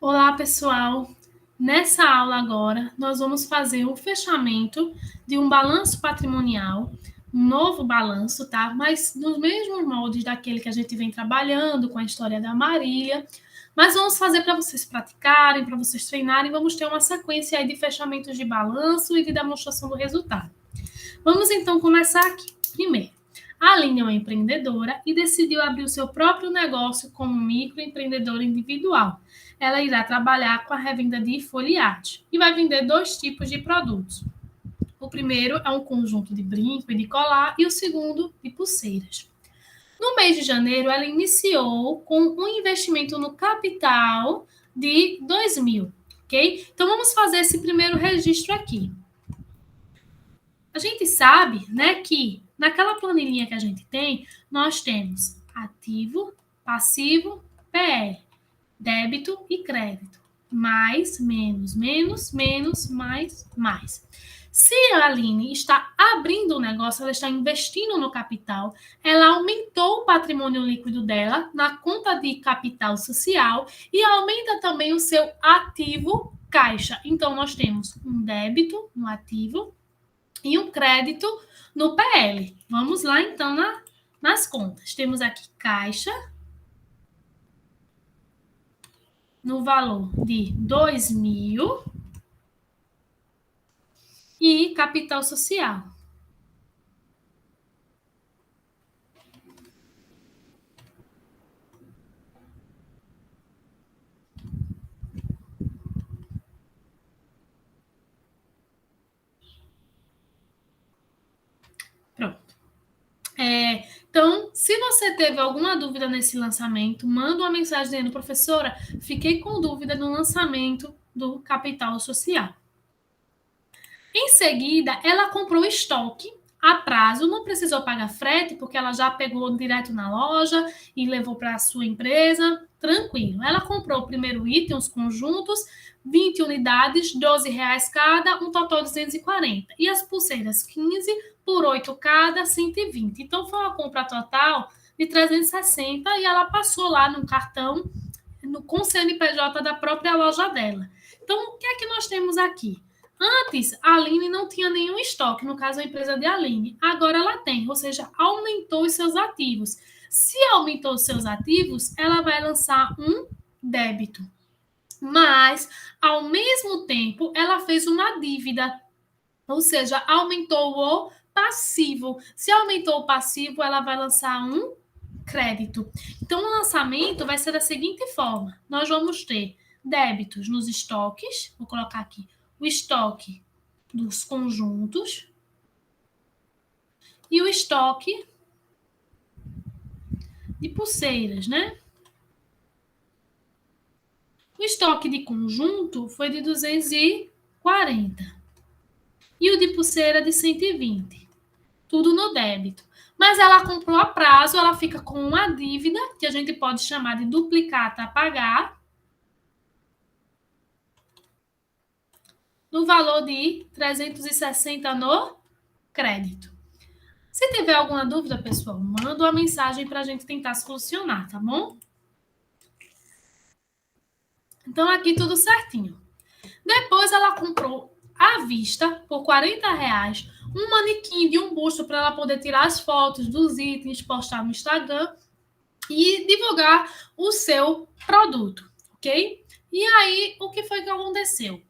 Olá, pessoal! Nessa aula agora, nós vamos fazer o fechamento de um balanço patrimonial, um novo balanço, tá? Mas nos mesmos moldes daquele que a gente vem trabalhando com a história da Marília. Mas vamos fazer para vocês praticarem, para vocês treinarem, vamos ter uma sequência aí de fechamentos de balanço e de demonstração do resultado. Vamos então começar aqui. Primeiro, a Aline é uma empreendedora e decidiu abrir o seu próprio negócio como microempreendedora individual. Ela irá trabalhar com a revenda de folheados e vai vender 2 tipos de produtos. O primeiro é um conjunto de brinco e de colar e o segundo de pulseiras. No mês de janeiro, ela iniciou com um investimento no capital de 2.000, ok? Então, vamos fazer esse primeiro registro aqui. A gente sabe, né, que naquela planilhinha que a gente tem, nós temos ativo, passivo, PL, débito e crédito. Mais, menos, menos, menos, mais. Se a Aline está abrindo o negócio, ela está investindo no capital, ela aumentou o patrimônio líquido dela na conta de capital social e aumenta também o seu ativo caixa. Então, nós temos um débito no ativo e um crédito no PL. Vamos lá, então, nas contas. Temos aqui caixa no valor de 2.000 e capital social. Pronto. Então, se você teve alguma dúvida nesse lançamento, manda uma mensagem dizendo, professora, fiquei com dúvida no lançamento do capital social. Em seguida, ela comprou estoque a prazo, não precisou pagar frete, porque ela já pegou direto na loja e levou para a sua empresa, tranquilo. Ela comprou o primeiro item, os conjuntos, 20 unidades, R$12 cada, um total de 240. E as pulseiras, 15 por 8 cada, 120. Então, foi uma compra total de 360 e ela passou lá no cartão com o CNPJ da própria loja dela. Então, o que é que nós temos aqui? Antes, a Aline não tinha nenhum estoque, no caso, a empresa de Aline. Agora ela tem, ou seja, aumentou os seus ativos. Se aumentou os seus ativos, ela vai lançar um débito. Mas, ao mesmo tempo, ela fez uma dívida, ou seja, aumentou o passivo. Se aumentou o passivo, ela vai lançar um crédito. Então, o lançamento vai ser da seguinte forma: nós vamos ter débitos nos estoques, vou colocar aqui o estoque dos conjuntos e o estoque de pulseiras, né? O estoque de conjunto foi de 240 e o de pulseira de 120. Tudo no débito. Mas ela comprou a prazo, ela fica com uma dívida, que a gente pode chamar de duplicata a pagar, no valor de 360 no crédito. Se tiver alguma dúvida, pessoal, manda uma mensagem para a gente tentar solucionar, tá bom? Então, aqui tudo certinho. Depois, ela comprou à vista, por R$40, um manequim de um busto para ela poder tirar as fotos dos itens, postar no Instagram e divulgar o seu produto, ok? E aí, o que foi que aconteceu?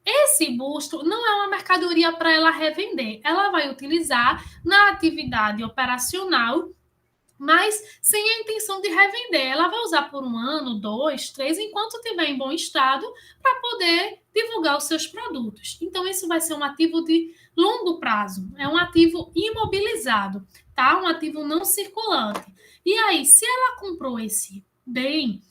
Esse busto não é uma mercadoria para ela revender. Ela vai utilizar na atividade operacional, mas sem a intenção de revender. Ela vai usar por 1 ano, 2, 3, enquanto estiver em bom estado, para poder divulgar os seus produtos. Então, isso vai ser um ativo de longo prazo. É um ativo imobilizado, tá? Um ativo não circulante. E aí, se ela comprou esse bem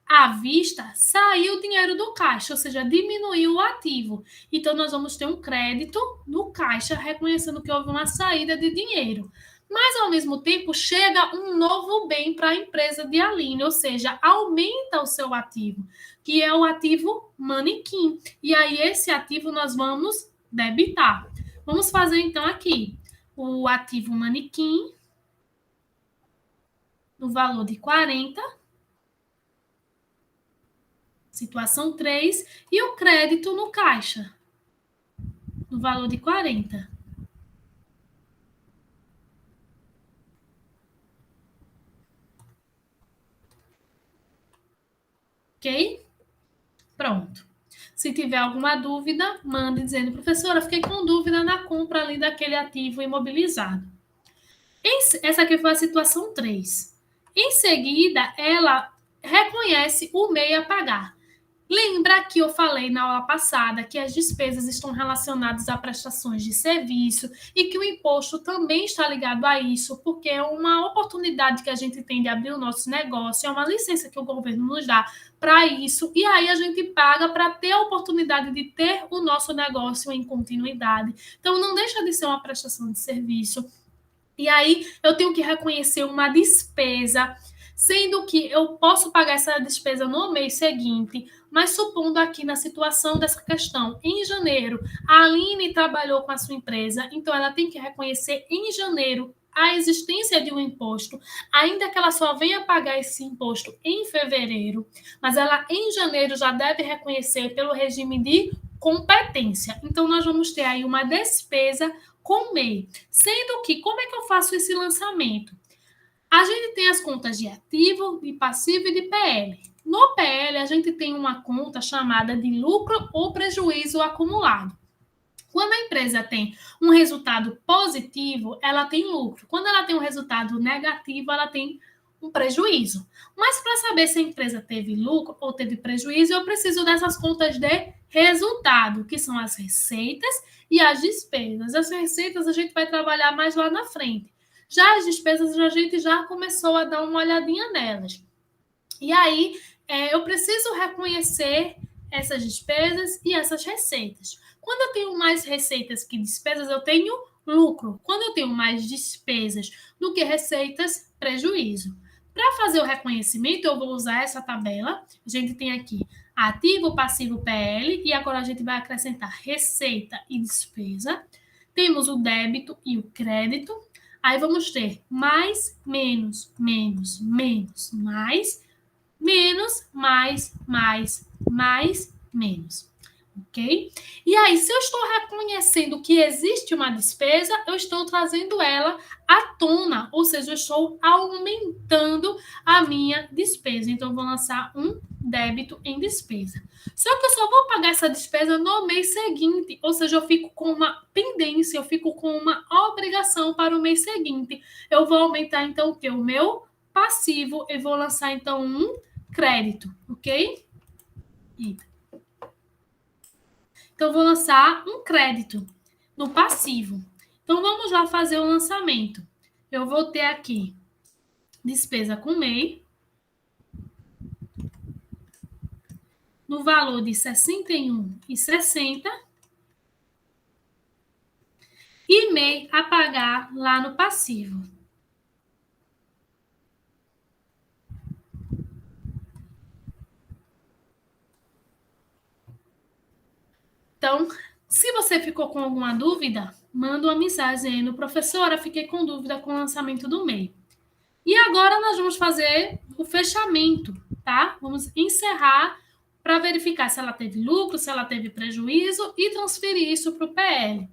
à vista, saiu o dinheiro do caixa, ou seja, diminuiu o ativo. Então, nós vamos ter um crédito no caixa, reconhecendo que houve uma saída de dinheiro. Mas, ao mesmo tempo, chega um novo bem para a empresa de Aline, ou seja, aumenta o seu ativo, que é o ativo manequim. E aí, esse ativo nós vamos debitar. Vamos fazer, então, aqui o ativo manequim, no valor de 40, situação 3, e o crédito no caixa, no valor de 40. Ok? Pronto. Se tiver alguma dúvida, mande dizendo, professora, fiquei com dúvida na compra ali daquele ativo imobilizado. Essa aqui foi a situação 3. Em seguida, ela reconhece o meio a pagar. Lembra que eu falei na aula passada que as despesas estão relacionadas a prestações de serviço e que o imposto também está ligado a isso, porque é uma oportunidade que a gente tem de abrir o nosso negócio, é uma licença que o governo nos dá para isso, e aí a gente paga para ter a oportunidade de ter o nosso negócio em continuidade. Então, não deixa de ser uma prestação de serviço. E aí eu tenho que reconhecer uma despesa, sendo que eu posso pagar essa despesa no mês seguinte, mas supondo aqui na situação dessa questão, em janeiro, a Aline trabalhou com a sua empresa, então ela tem que reconhecer em janeiro a existência de um imposto, ainda que ela só venha pagar esse imposto em fevereiro, mas ela em janeiro já deve reconhecer pelo regime de competência. Então nós vamos ter aí uma despesa com MEI. Sendo que, como é que eu faço esse lançamento? A gente tem as contas de ativo, de passivo e de PL. No PL, a gente tem uma conta chamada de lucro ou prejuízo acumulado. Quando a empresa tem um resultado positivo, ela tem lucro. Quando ela tem um resultado negativo, ela tem um prejuízo. Mas para saber se a empresa teve lucro ou teve prejuízo, eu preciso dessas contas de resultado, que são as receitas e as despesas. As receitas a gente vai trabalhar mais lá na frente. Já as despesas, a gente já começou a dar uma olhadinha nelas. E aí, eu preciso reconhecer essas despesas e essas receitas. Quando eu tenho mais receitas que despesas, eu tenho lucro. Quando eu tenho mais despesas do que receitas, prejuízo. Para fazer o reconhecimento, eu vou usar essa tabela. A gente tem aqui ativo, passivo, PL, e agora a gente vai acrescentar receita e despesa. Temos o débito e o crédito. Aí vamos ter mais, menos, menos, menos, mais, mais, menos. Ok? E aí, se eu estou reconhecendo que existe uma despesa, eu estou trazendo ela à tona, ou seja, eu estou aumentando a minha despesa. Então, eu vou lançar um débito em despesa. Só que eu só vou pagar essa despesa no mês seguinte, ou seja, eu fico com uma pendência, eu fico com uma obrigação para o mês seguinte. Eu vou aumentar, então, o quê? O meu passivo, eu vou lançar, então, um crédito, ok? Então, eu vou lançar um crédito no passivo. Então, vamos lá fazer o lançamento. Eu vou ter aqui despesa com MEI, no valor de R$ 61,60, e MEI a pagar lá no passivo. Então, se você ficou com alguma dúvida, manda uma mensagem aí no professora, fiquei com dúvida com o lançamento do MEI. E agora nós vamos fazer o fechamento, tá? Vamos encerrar para verificar se ela teve lucro, se ela teve prejuízo e transferir isso para o PL.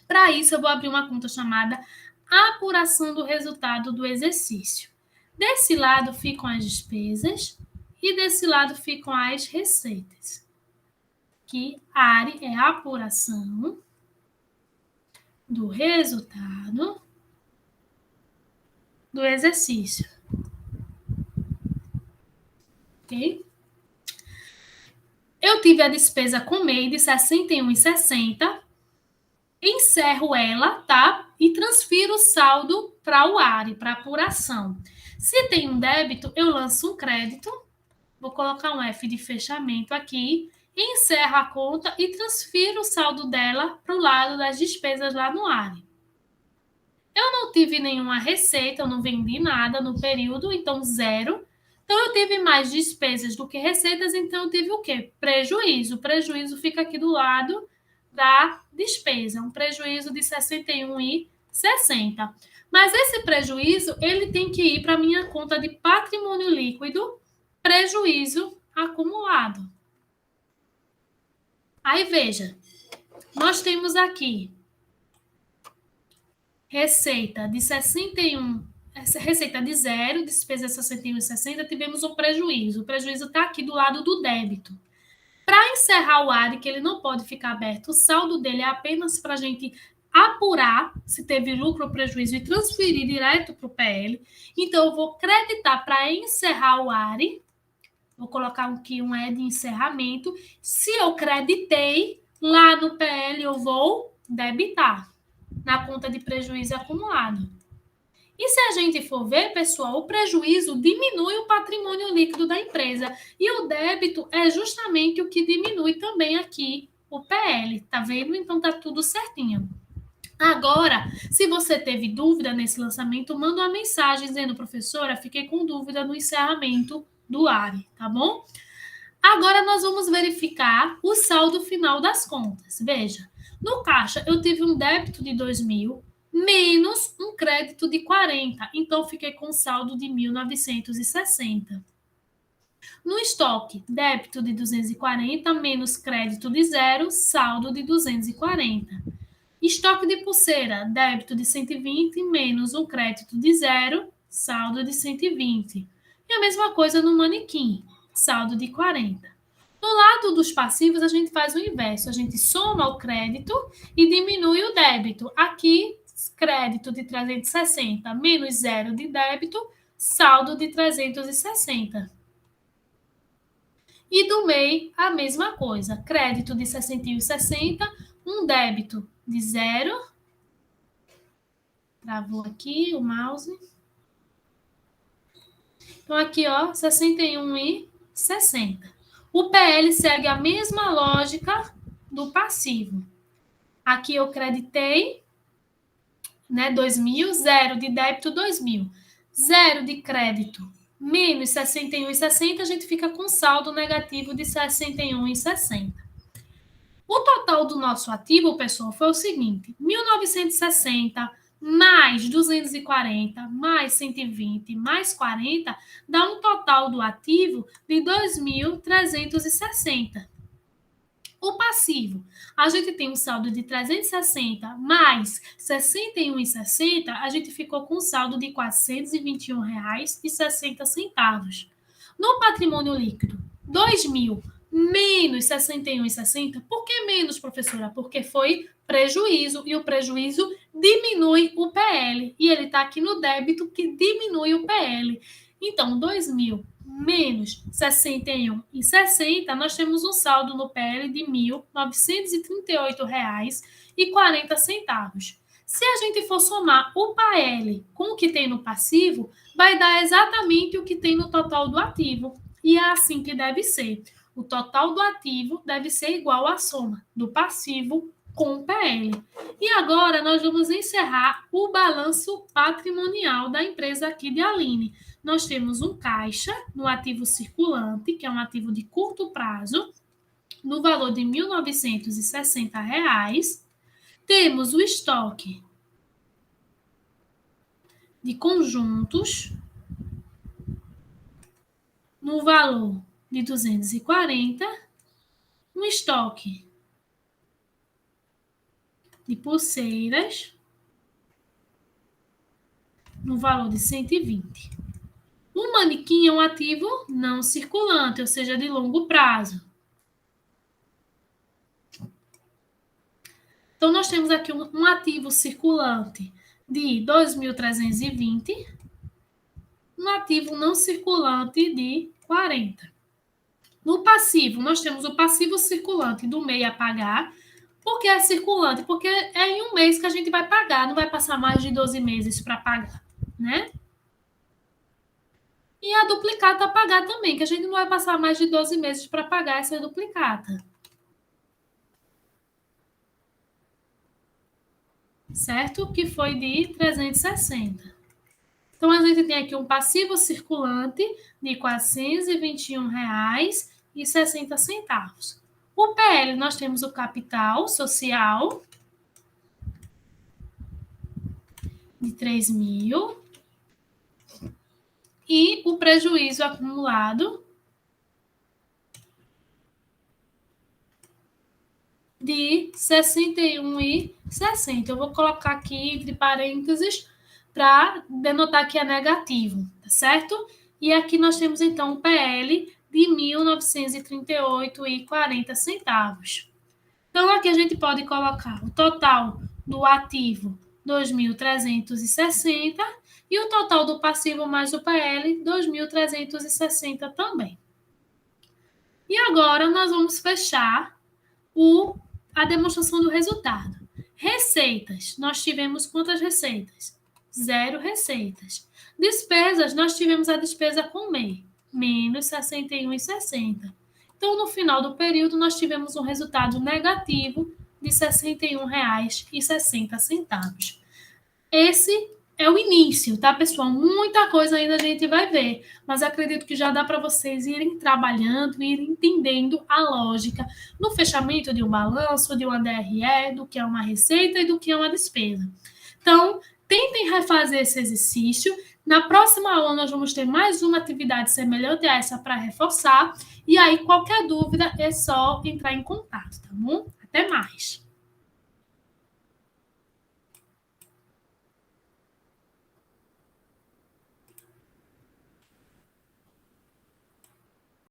Para isso, eu vou abrir uma conta chamada apuração do resultado do exercício. Desse lado ficam as despesas e desse lado ficam as receitas. Que ARE é a apuração do resultado do exercício. Ok? Eu tive a despesa com MEI de R$ 61,60, encerro ela, tá? E transfiro o saldo para o ARE, para apuração. Se tem um débito, eu lanço um crédito, vou colocar um F de fechamento aqui, encerro a conta e transfiro o saldo dela para o lado das despesas lá no ARE. Eu não tive nenhuma receita, eu não vendi nada no período, então zero. Então, eu tive mais despesas do que receitas, então eu tive o quê? Prejuízo. O prejuízo fica aqui do lado da despesa, um prejuízo de R$ 61,60. Mas esse prejuízo, ele tem que ir para a minha conta de patrimônio líquido, prejuízo acumulado. Aí, veja, nós temos aqui receita de 61, receita de zero, despesa de 61,60, tivemos um prejuízo. O prejuízo está aqui do lado do débito. Para encerrar o ARI, que ele não pode ficar aberto, o saldo dele é apenas para a gente apurar se teve lucro ou prejuízo e transferir direto para o PL. Então, eu vou creditar para encerrar o ARI. Vou colocar aqui um E de encerramento. Se eu creditei, lá no PL eu vou debitar na conta de prejuízo acumulado. E se a gente for ver, pessoal, o prejuízo diminui o patrimônio líquido da empresa. E o débito é justamente o que diminui também aqui o PL. Tá vendo? Então tá tudo certinho. Agora, se você teve dúvida nesse lançamento, manda uma mensagem dizendo, professora, fiquei com dúvida no encerramento do ARI, tá bom? Agora nós vamos verificar o saldo final das contas. Veja, no caixa eu tive um débito de 2.000 menos um crédito de 40, então fiquei com saldo de 1.960. No estoque, débito de 240 menos crédito de 0, saldo de 240. Estoque de pulseira, débito de 120 menos um crédito de 0, saldo de 120. E a mesma coisa no manequim, saldo de 40. Do lado dos passivos, a gente faz o inverso. A gente soma o crédito e diminui o débito. Aqui, crédito de 360 menos 0 de débito, saldo de 360. E do MEI, a mesma coisa. Crédito de 61,60, um débito de 0. Travou aqui o mouse. Então, aqui, ó, 61,60. O PL segue a mesma lógica do passivo. Aqui eu creditei, né, 2.000, 0 de débito, 2.000. 0 de crédito, menos 61,60, a gente fica com saldo negativo de 61,60. O total do nosso ativo, pessoal, foi o seguinte, 1.960 mais 240, mais 120, mais 40, dá um total do ativo de 2.360. O passivo, a gente tem um saldo de 360 mais 61,60, a gente ficou com um saldo de R$ 421,60. No patrimônio líquido, 2.000 menos 61,60. Por que menos, professora? Porque foi prejuízo e o prejuízo diminui o PL. E ele está aqui no débito que diminui o PL. Então, 2.000 menos 61,60, nós temos um saldo no PL de R$ 1.938,40. Se a gente for somar o PL com o que tem no passivo, vai dar exatamente o que tem no total do ativo. E é assim que deve ser. O total do ativo deve ser igual à soma do passivo com o PL. E agora nós vamos encerrar o balanço patrimonial da empresa aqui de Aline. Nós temos um caixa no ativo circulante, que é um ativo de curto prazo, no valor de R$ 1.960. Temos o estoque de conjuntos, no valor de 240, um estoque de pulseiras, no valor de 120. O manequim é um ativo não circulante, ou seja, de longo prazo. Então, nós temos aqui um ativo circulante de 2.320, um ativo não circulante de 40. No passivo, nós temos o passivo circulante do MEI a pagar. Por que é circulante? Porque é em um mês que a gente vai pagar, não vai passar mais de 12 meses para pagar, né? E a duplicata a pagar também, que a gente não vai passar mais de 12 meses para pagar essa duplicata. Certo? Que foi de 360. Então, a gente tem aqui um passivo circulante de R$ 421,60. O PL, nós temos o capital social de 3.000 e o prejuízo acumulado de 61,60. Eu vou colocar aqui entre parênteses para denotar que é negativo, tá certo? E aqui nós temos, então, o PL de R$ 1.938,40. Então, aqui a gente pode colocar o total do ativo, 2.360, e o total do passivo mais o PL, 2.360 também. E agora nós vamos fechar a demonstração do resultado. Receitas. Nós tivemos quantas receitas? 0 receitas. Despesas, nós tivemos a despesa com MEI, menos 61,60. Então, no final do período, nós tivemos um resultado negativo de R$ 61,60. Esse é o início, tá, pessoal? Muita coisa ainda a gente vai ver, mas acredito que já dá para vocês irem trabalhando, irem entendendo a lógica no fechamento de um balanço, de uma DRE, do que é uma receita e do que é uma despesa. Então, tentem refazer esse exercício. Na próxima aula, nós vamos ter mais uma atividade semelhante a essa para reforçar. E aí, qualquer dúvida, é só entrar em contato, tá bom? Até mais!